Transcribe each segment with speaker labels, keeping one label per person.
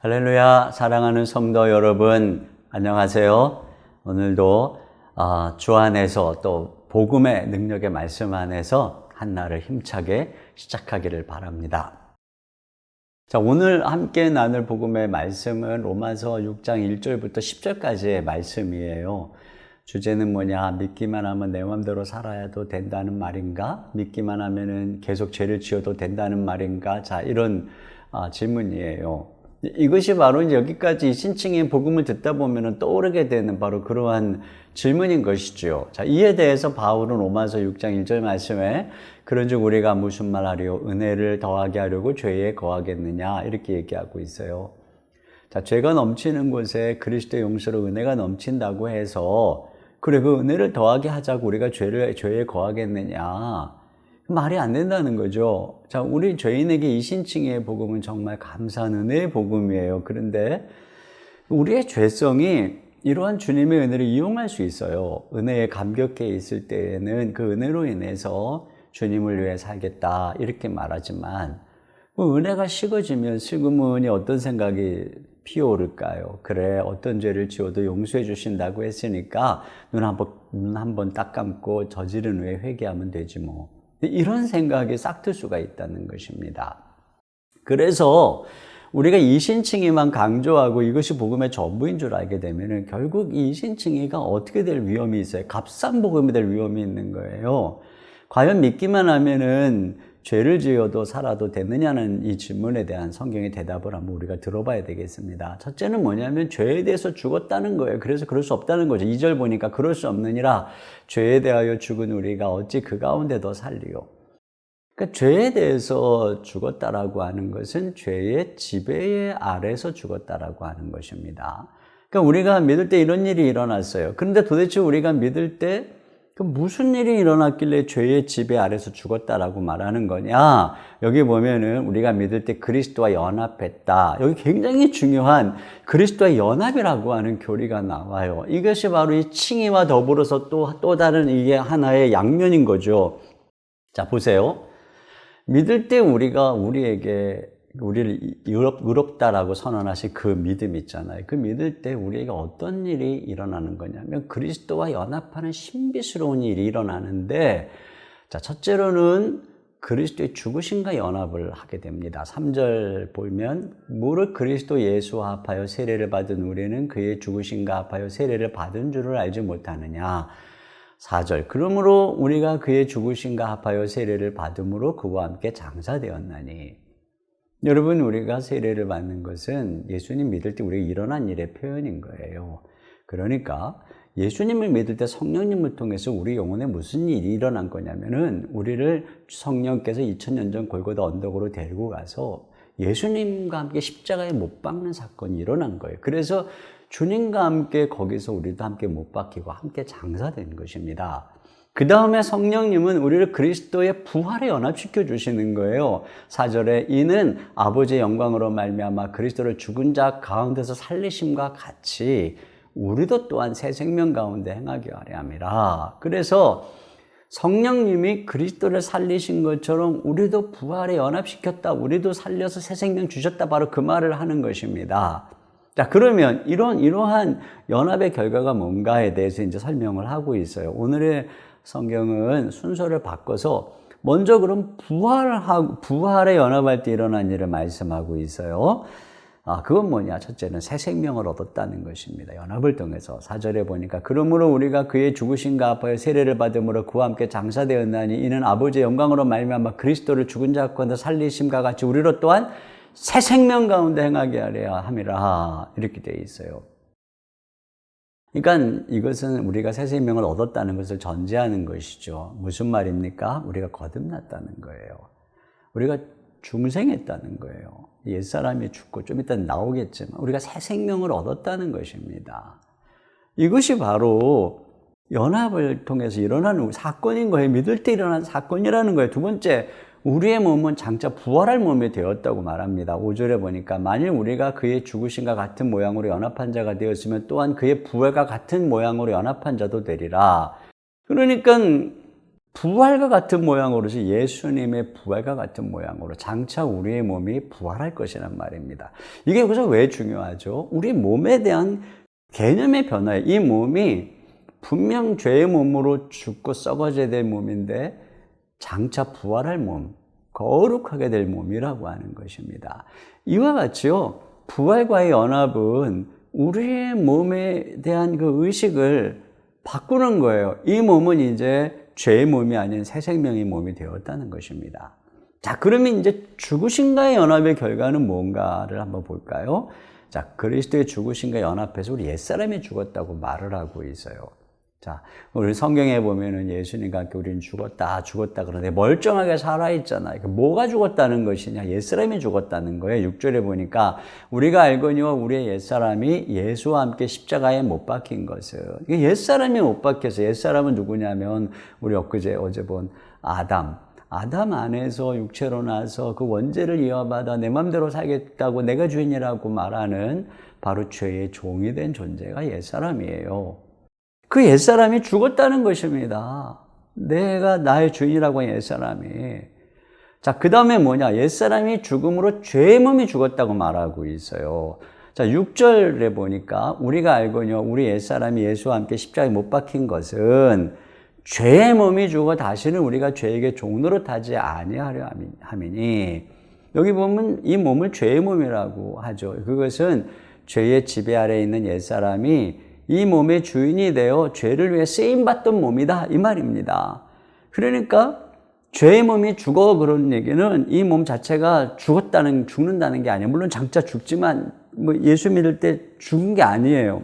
Speaker 1: 할렐루야, 사랑하는 성도 여러분, 안녕하세요. 오늘도 주 안에서 또 복음의 능력의 말씀 안에서 한 날을 힘차게 시작하기를 바랍니다. 자, 오늘 함께 나눌 복음의 말씀은 로마서 6장 1절부터 10절까지의 말씀이에요. 주제는 뭐냐? 믿기만 하면 내 맘대로 살아야도 된다는 말인가? 믿기만 하면은 계속 죄를 지어도 된다는 말인가? 자, 이런 질문이에요. 이것이 바로 이제 여기까지 신칭의 복음을 듣다 보면 떠오르게 되는 바로 그러한 질문인 것이죠. 자, 이에 대해서 바울은 로마서 6장 1절 말씀에 그런즉 우리가 무슨 말하리요? 은혜를 더하게 하려고 죄에 거하겠느냐? 이렇게 얘기하고 있어요. 자, 죄가 넘치는 곳에 그리스도의 용서로 은혜가 넘친다고 해서 그래, 그 은혜를 더하게 하자고 우리가 죄에 거하겠느냐? 말이 안 된다는 거죠. 자, 우리 죄인에게 이 신칭의 복음은 정말 감사한 은혜의 복음이에요. 그런데 우리의 죄성이 이러한 주님의 은혜를 이용할 수 있어요. 은혜에 감격해 있을 때에는 그 은혜로 인해서 주님을 위해 살겠다 이렇게 말하지만 은혜가 식어지면 슬그머니 어떤 생각이 피어오를까요? 그래, 어떤 죄를 지어도 용서해 주신다고 했으니까 눈 한 번 딱 감고 저지른 후에 회개하면 되지 뭐. 이런 생각이 싹틀 수가 있다는 것입니다. 그래서 우리가 이신칭의만 강조하고 이것이 복음의 전부인 줄 알게 되면 결국 이 이신칭의가 어떻게 될 위험이 있어요? 값싼 복음이 될 위험이 있는 거예요. 과연 믿기만 하면은 죄를 지어도 살아도 되느냐는 이 질문에 대한 성경의 대답을 한번 우리가 들어봐야 되겠습니다. 첫째는 뭐냐면 죄에 대해서 죽었다는 거예요. 그래서 그럴 수 없다는 거죠. 2절 보니까 그럴 수 없느니라 죄에 대하여 죽은 우리가 어찌 그 가운데 더 살리요. 그러니까 죄에 대해서 죽었다라고 하는 것은 죄의 지배 아래서 죽었다라고 하는 것입니다. 그러니까 우리가 믿을 때 이런 일이 일어났어요. 그런데 도대체 우리가 믿을 때 무슨 일이 일어났길래 죄의 지배 아래서 죽었다라고 말하는 거냐? 여기 보면은 우리가 믿을 때 그리스도와 연합했다. 여기 굉장히 중요한 그리스도와 연합이라고 하는 교리가 나와요. 이것이 바로 이 칭의와 더불어서 또 다른 이게 하나의 양면인 거죠. 자, 보세요. 믿을 때 우리를 의롭다라고 선언하신 그 믿음 있잖아요. 그 믿을 때 우리에게 어떤 일이 일어나는 거냐면 그리스도와 연합하는 신비스러운 일이 일어나는데, 자, 첫째로는 그리스도의 죽으심과 연합을 하게 됩니다. 3절 보면 무릇 그리스도 예수와 합하여 세례를 받은 우리는 그의 죽으심과 합하여 세례를 받은 줄을 알지 못하느냐. 4절 그러므로 우리가 그의 죽으심과 합하여 세례를 받음으로 그와 함께 장사되었나니. 여러분, 우리가 세례를 받는 것은 예수님 믿을 때 우리가 일어난 일의 표현인 거예요. 그러니까 예수님을 믿을 때 성령님을 통해서 우리 영혼에 무슨 일이 일어난 거냐면은 우리를 성령께서 2000년 전 골고다 언덕으로 데리고 가서 예수님과 함께 십자가에 못 박는 사건이 일어난 거예요. 그래서 주님과 함께 거기서 우리도 함께 못 박히고 함께 장사된 것입니다. 그 다음에 성령님은 우리를 그리스도의 부활에 연합시켜 주시는 거예요. 4절에 이는 아버지의 영광으로 말미암아 그리스도를 죽은 자 가운데서 살리심과 같이 우리도 또한 새 생명 가운데 행하게 하려 함이라. 그래서 성령님이 그리스도를 살리신 것처럼 우리도 부활에 연합시켰다. 우리도 살려서 새 생명 주셨다. 바로 그 말을 하는 것입니다. 자, 그러면 이러한 연합의 결과가 뭔가에 대해서 이제 설명을 하고 있어요. 오늘의 성경은 순서를 바꿔서 먼저 그럼 부활에 연합할 때 일어난 일을 말씀하고 있어요. 그건 뭐냐? 첫째는 새 생명을 얻었다는 것입니다. 연합을 통해서 4절에 보니까 그러므로 우리가 그의 죽으심과 합하여 세례를 받음으로 그와 함께 장사되었나니 이는 아버지의 영광으로 말미암아 그리스도를 죽은 자 가운데 살리심과 같이 우리로 또한 새 생명 가운데 행하게 하려 함이라. 이렇게 되어 있어요. 그러니까 이것은 우리가 새 생명을 얻었다는 것을 전제하는 것이죠. 무슨 말입니까? 우리가 거듭났다는 거예요. 우리가 중생했다는 거예요. 옛사람이 죽고 좀 이따 나오겠지만 우리가 새 생명을 얻었다는 것입니다. 이것이 바로 연합을 통해서 일어나는 사건인 거예요. 믿을 때 일어난 사건이라는 거예요. 두 번째, 우리의 몸은 장차 부활할 몸이 되었다고 말합니다. 5절에 보니까 만일 우리가 그의 죽으심과 같은 모양으로 연합한 자가 되었으면 또한 그의 부활과 같은 모양으로 연합한 자도 되리라. 그러니까 부활과 같은 모양으로서 예수님의 부활과 같은 모양으로 장차 우리의 몸이 부활할 것이란 말입니다. 이게 여기서 왜 중요하죠? 우리 몸에 대한 개념의 변화에 이 몸이 분명 죄의 몸으로 죽고 썩어져야 될 몸인데 장차 부활할 몸, 거룩하게 될 몸이라고 하는 것입니다. 이와 같이요, 부활과의 연합은 우리의 몸에 대한 그 의식을 바꾸는 거예요. 이 몸은 이제 죄의 몸이 아닌 새 생명의 몸이 되었다는 것입니다. 자, 그러면 이제 죽으심과의 연합의 결과는 뭔가를 한번 볼까요? 자, 그리스도의 죽으심과 연합해서 우리 옛사람이 죽었다고 말을 하고 있어요. 자, 우리 성경에 보면은 예수님과 함께 우리는 죽었다 그러는데 멀쩡하게 살아있잖아요. 뭐가 죽었다는 것이냐? 옛사람이 죽었다는 거예요. 6절에 보니까 우리가 알거니와 우리의 옛사람이 예수와 함께 십자가에 못 박힌 것을. 옛사람이 못 박혀서 옛사람은 누구냐면 우리 어제 본 아담 안에서 육체로 나서 그 원죄를 이어받아 내 맘대로 살겠다고 내가 주인이라고 말하는 바로 죄의 종이 된 존재가 옛사람이에요. 그 옛사람이 죽었다는 것입니다. 내가 나의 주인이라고 한 옛사람이. 자, 그 다음에 뭐냐? 옛사람이 죽음으로 죄의 몸이 죽었다고 말하고 있어요. 자, 6절에 보니까 우리가 알거니와 우리 옛사람이 예수와 함께 십자가에 못 박힌 것은 죄의 몸이 죽어 다시는 우리가 죄에게 종노릇하지 아니하려 함이니, 여기 보면 이 몸을 죄의 몸이라고 하죠. 그것은 죄의 지배 아래에 있는 옛사람이 이 몸의 주인이 되어 죄를 위해 쓰임받던 몸이다, 이 말입니다. 그러니까 죄의 몸이 죽어 그런 얘기는 이 몸 자체가 죽는다는 게 아니에요. 물론 장차 죽지만 예수 믿을 때 죽은 게 아니에요.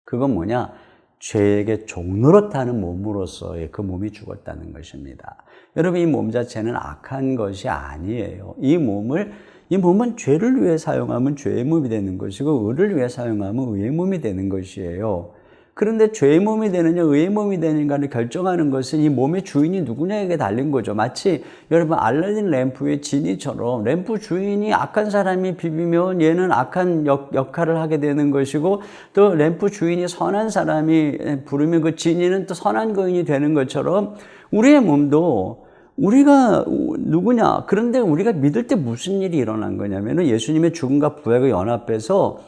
Speaker 1: 그건 뭐냐? 죄에게 종노릇하는 몸으로서의 그 몸이 죽었다는 것입니다. 여러분, 이 몸 자체는 악한 것이 아니에요. 이 몸은 죄를 위해 사용하면 죄의 몸이 되는 것이고 의를 위해 사용하면 의의 몸이 되는 것이에요. 그런데 죄의 몸이 되느냐 의의 몸이 되는가를 결정하는 것은 이 몸의 주인이 누구냐에게 달린 거죠. 마치 여러분 알라딘 램프의 지니처럼 램프 주인이 악한 사람이 비비면 얘는 악한 역할을 하게 되는 것이고, 또 램프 주인이 선한 사람이 부르면 그 지니는 또 선한 거인이 되는 것처럼 우리의 몸도 우리가 누구냐? 그런데 우리가 믿을 때 무슨 일이 일어난 거냐면은 예수님의 죽음과 부활과 연합해서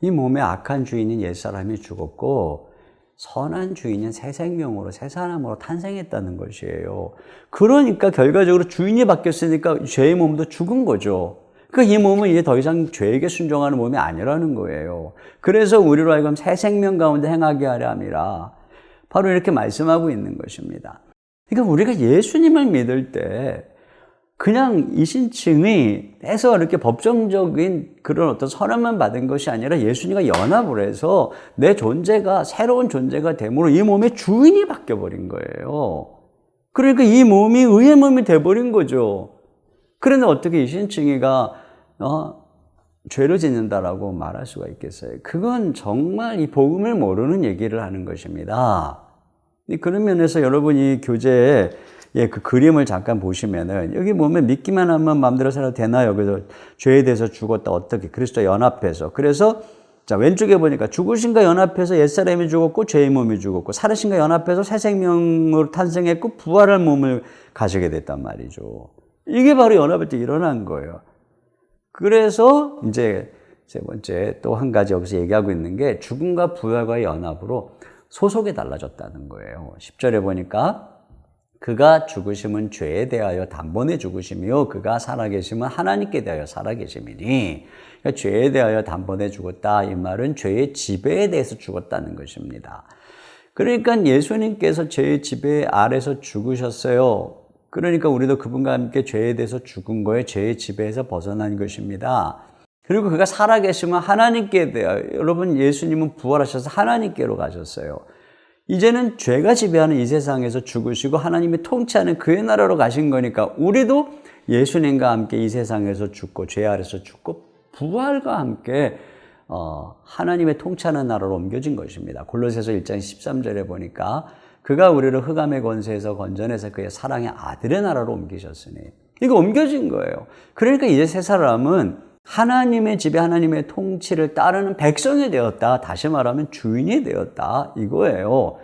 Speaker 1: 이 몸의 악한 주인인 옛사람이 죽었고 선한 주인인 새 생명으로 새 사람으로 탄생했다는 것이에요. 그러니까 결과적으로 주인이 바뀌었으니까 죄의 몸도 죽은 거죠. 그러니까 이 몸은 이제 더 이상 죄에게 순종하는 몸이 아니라는 거예요. 그래서 우리로 하여금 새 생명 가운데 행하게 하려 함이라. 바로 이렇게 말씀하고 있는 것입니다. 그러니까 우리가 예수님을 믿을 때 그냥 이신칭의 해서 이렇게 법정적인 그런 어떤 선언만 받은 것이 아니라 예수님과 연합을 해서 내 존재가 새로운 존재가 됨으로 이 몸의 주인이 바뀌어버린 거예요. 그러니까 이 몸이 의의 몸이 돼버린 거죠. 그런데 어떻게 이신칭의가 죄를 짓는다라고 말할 수가 있겠어요? 그건 정말 이 복음을 모르는 얘기를 하는 것입니다. 그런 면에서 여러분이 교재에 그 그림을 잠깐 보시면은 여기 보면 믿기만 하면 마음대로 살아도 되나요? 그래서 죄에 대해서 죽었다 어떻게 그리스도와 연합해서, 그래서 자 왼쪽에 보니까 죽으신과 연합해서 옛사람이 죽었고 죄의 몸이 죽었고 살으신과 연합해서 새 생명으로 탄생했고 부활할 몸을 가지게 됐단 말이죠. 이게 바로 연합할 때 일어난 거예요. 그래서 이제 세 번째 또 한 가지 여기서 얘기하고 있는 게 죽음과 부활과의 연합으로 소속이 달라졌다는 거예요. 10절에 보니까 그가 죽으심은 죄에 대하여 단번에 죽으심이요 그가 살아계심은 하나님께 대하여 살아계심이니, 그러니까 죄에 대하여 단번에 죽었다 이 말은 죄의 지배에 대해서 죽었다는 것입니다. 그러니까 예수님께서 죄의 지배 아래서 죽으셨어요. 그러니까 우리도 그분과 함께 죄에 대해서 죽은 거예요. 죄의 지배에서 벗어난 것입니다. 그리고 그가 살아계시면 하나님께 대하여, 여러분 예수님은 부활하셔서 하나님께로 가셨어요. 이제는 죄가 지배하는 이 세상에서 죽으시고 하나님이 통치하는 그의 나라로 가신 거니까 우리도 예수님과 함께 이 세상에서 죽고 죄 아래서 죽고 부활과 함께 하나님의 통치하는 나라로 옮겨진 것입니다. 골로새서 1장 13절에 보니까 그가 우리를 흑암의 권세에서 건져내서 그의 사랑의 아들의 나라로 옮기셨으니, 이거 옮겨진 거예요. 그러니까 이제 새 사람은 하나님의 지배, 하나님의 통치를 따르는 백성이 되었다. 다시 말하면 주인이 되었다. 이거예요.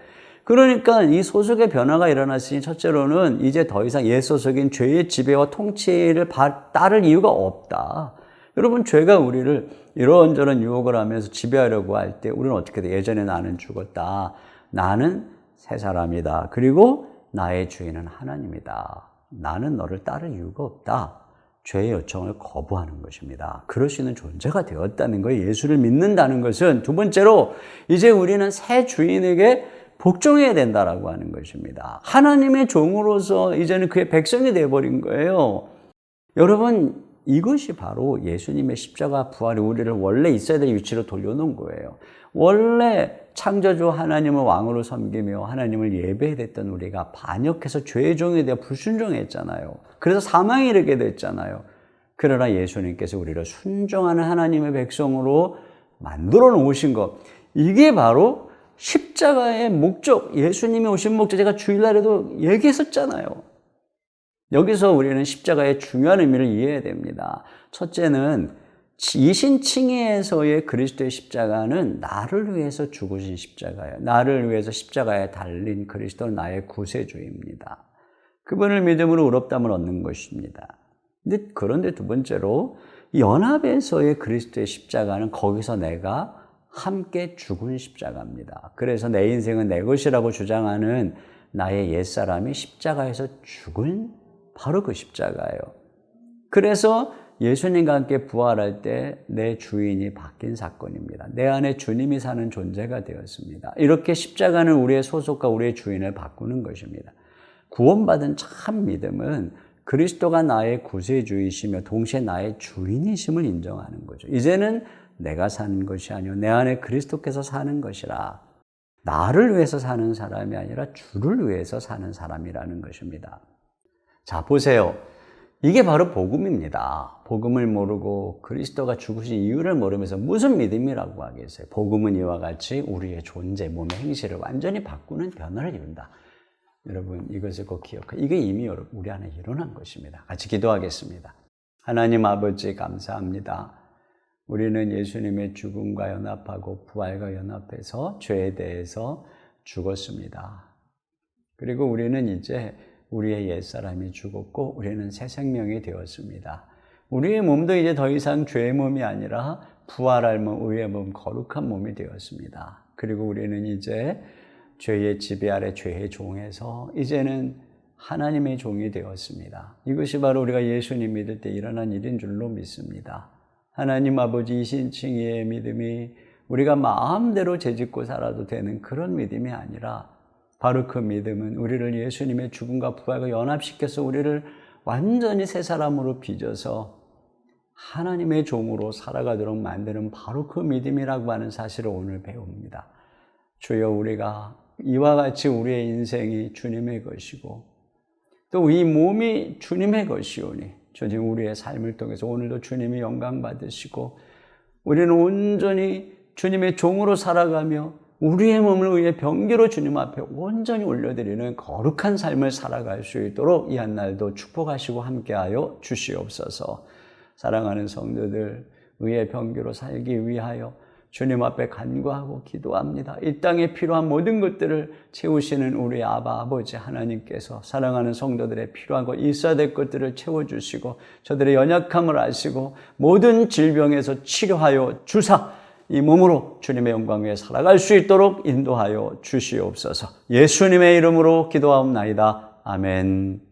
Speaker 1: 그러니까 이 소속의 변화가 일어났으니 첫째로는 이제 더 이상 옛 소속인 죄의 지배와 통치를 따를 이유가 없다. 여러분, 죄가 우리를 이런저런 유혹을 하면서 지배하려고 할 때 우리는 어떻게 돼? 예전에 나는 죽었다. 나는 새 사람이다. 그리고 나의 주인은 하나님이다. 나는 너를 따를 이유가 없다. 죄의 요청을 거부하는 것입니다. 그럴 수 있는 존재가 되었다는 거예요. 예수를 믿는다는 것은. 두 번째로 이제 우리는 새 주인에게 복종해야 된다라고 하는 것입니다. 하나님의 종으로서 이제는 그의 백성이 되어버린 거예요. 여러분, 이것이 바로 예수님의 십자가 부활이 우리를 원래 있어야 될 위치로 돌려놓은 거예요. 원래 창조주 하나님을 왕으로 섬기며 하나님을 예배했던 우리가 반역해서 죄의 종에 대해 불순종했잖아요. 그래서 사망에 이르게 됐잖아요. 그러나 예수님께서 우리를 순종하는 하나님의 백성으로 만들어 놓으신 것, 이게 바로 십자가의 목적, 예수님이 오신 목적, 제가 주일날에도 얘기했었잖아요. 여기서 우리는 십자가의 중요한 의미를 이해해야 됩니다. 첫째는 이신칭의에서의 그리스도의 십자가는 나를 위해서 죽으신 십자가예요. 나를 위해서 십자가에 달린 그리스도는 나의 구세주입니다. 그분을 믿음으로 의롭다함을 얻는 것입니다. 그런데 두 번째로 연합에서의 그리스도의 십자가는 거기서 내가 함께 죽은 십자가입니다. 그래서 내 인생은 내 것이라고 주장하는 나의 옛사람이 십자가에서 죽은 바로 그 십자가예요. 그래서 예수님과 함께 부활할 때 내 주인이 바뀐 사건입니다. 내 안에 주님이 사는 존재가 되었습니다. 이렇게 십자가는 우리의 소속과 우리의 주인을 바꾸는 것입니다. 구원받은 참 믿음은 그리스도가 나의 구세주이시며 동시에 나의 주인이심을 인정하는 거죠. 이제는 내가 사는 것이 아니요 내 안에 그리스도께서 사는 것이라. 나를 위해서 사는 사람이 아니라 주를 위해서 사는 사람이라는 것입니다. 자, 보세요. 이게 바로 복음입니다. 복음을 모르고 그리스도가 죽으신 이유를 모르면서 무슨 믿음이라고 하겠어요? 복음은 이와 같이 우리의 존재, 몸의 행실을 완전히 바꾸는 변화를 이룬다. 여러분, 이것을 꼭 기억하세요. 이게 이미 우리 안에 일어난 것입니다. 같이 기도하겠습니다. 하나님 아버지, 감사합니다. 우리는 예수님의 죽음과 연합하고 부활과 연합해서 죄에 대해서 죽었습니다. 그리고 우리는 이제 우리의 옛사람이 죽었고 우리는 새 생명이 되었습니다. 우리의 몸도 이제 더 이상 죄의 몸이 아니라 부활할 몸, 의의 몸, 거룩한 몸이 되었습니다. 그리고 우리는 이제 죄의 지배 아래 죄의 종에서 이제는 하나님의 종이 되었습니다. 이것이 바로 우리가 예수님 믿을 때 일어난 일인 줄로 믿습니다. 하나님 아버지 이신칭의의 믿음이 우리가 마음대로 죄짓고 살아도 되는 그런 믿음이 아니라 바로 그 믿음은 우리를 예수님의 죽음과 부활과 연합시켜서 우리를 완전히 새 사람으로 빚어서 하나님의 종으로 살아가도록 만드는 바로 그 믿음이라고 하는 사실을 오늘 배웁니다. 주여, 우리가 이와 같이 우리의 인생이 주님의 것이고 또 이 몸이 주님의 것이오니 지금 우리의 삶을 통해서 오늘도 주님이 영광 받으시고 우리는 온전히 주님의 종으로 살아가며 우리의 몸을 의해 병기로 주님 앞에 온전히 올려드리는 거룩한 삶을 살아갈 수 있도록 이 한날도 축복하시고 함께하여 주시옵소서. 사랑하는 성도들, 의의 병기로 살기 위하여 주님 앞에 간구하고 기도합니다. 이 땅에 필요한 모든 것들을 채우시는 우리 아바 아버지 하나님께서 사랑하는 성도들의 필요하고 있어야 될 것들을 채워주시고 저들의 연약함을 아시고 모든 질병에서 치료하여 주사 이 몸으로 주님의 영광 위에 살아갈 수 있도록 인도하여 주시옵소서. 예수님의 이름으로 기도하옵나이다. 아멘.